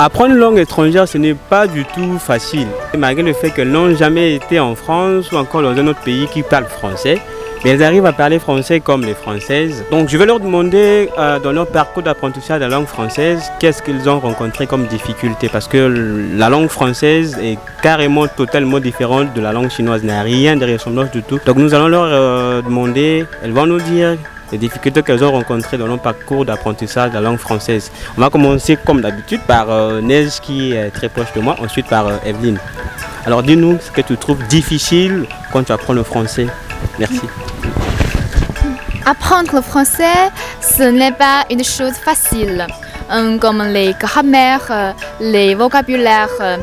Apprendre une langue étrangère, ce n'est pas du tout facile. Malgré le fait qu'elles n'ont jamais été en France ou encore dans un autre pays qui parle français, mais elles arrivent à parler français comme les Françaises. Donc je vais leur demander dans leur parcours d'apprentissage de la langue française, qu'est-ce qu'ils ont rencontré comme difficulté, parce que la langue française est carrément totalement différente de la langue chinoise, il n'y a rien de ressemblant du tout. Donc nous allons leur demander, elles vont nous dire les difficultés qu'elles ont rencontrées dans leur parcours d'apprentissage de la langue française. On va commencer comme d'habitude par Neige qui est très proche de moi, ensuite par Evelyne. Alors dis-nous ce que tu trouves difficile quand tu apprends le français. Merci. Apprendre le français, ce n'est pas une chose facile. Comme les grammaires, les vocabulaires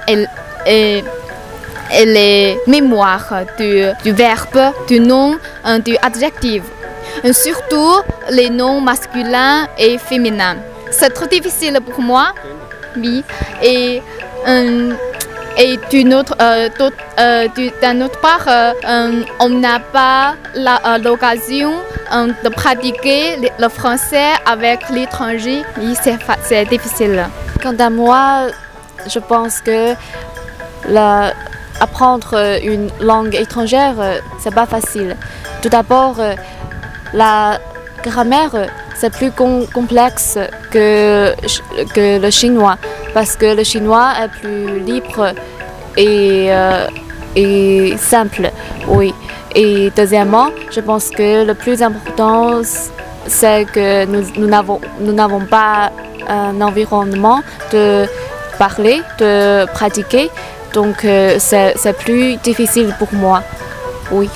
et les mémoires du verbe, du nom, du adjectif. Surtout les noms masculins et féminins. C'est trop difficile pour moi. Oui. Et d'un autre part, on n'a pas l'occasion de pratiquer le français avec l'étranger. Oui, c'est difficile. Quant à moi, je pense que apprendre une langue étrangère, c'est pas facile. Tout d'abord, la grammaire, c'est plus complexe que le chinois, parce que le chinois est plus libre et simple. Oui. Et deuxièmement, je pense que le plus important, c'est que nous n'avons pas un environnement de parler, de pratiquer, donc c'est plus difficile pour moi. Oui.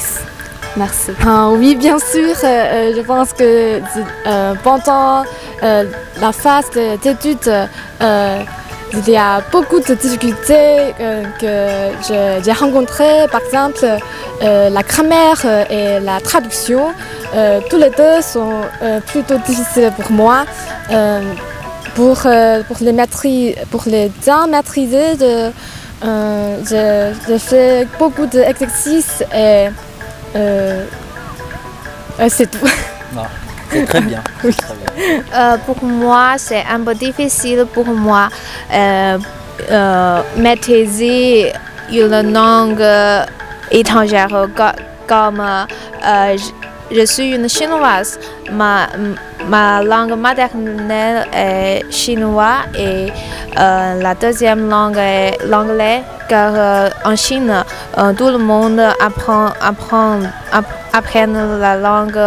Merci. Oui, bien sûr. Je pense que pendant la phase d'études, il y a beaucoup de difficultés que j'ai rencontrées. Par exemple, la grammaire et la traduction. Tous les deux sont plutôt difficiles pour moi. Pour les bien maîtriser, j'ai fait beaucoup d'exercices et c'est tout. Non, c'est très bien. Oui. Très bien. Pour moi, c'est un peu difficile pour moi maîtriser une langue étrangère comme je suis une chinoise. Ma langue maternelle est chinois et la deuxième langue est l'anglais, car en Chine, tout le monde apprend la langue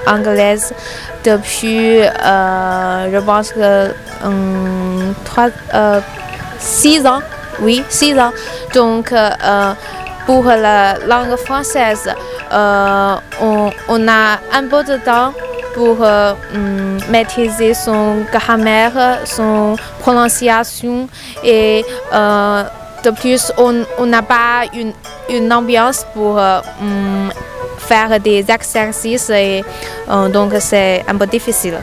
anglaise depuis, je pense que 6 ans. Oui, 6 ans. Donc, pour la langue française, on a un peu de temps pour maîtriser son grammaire, son prononciation et de plus, on n'a pas une ambiance pour faire des exercices et donc c'est un peu difficile.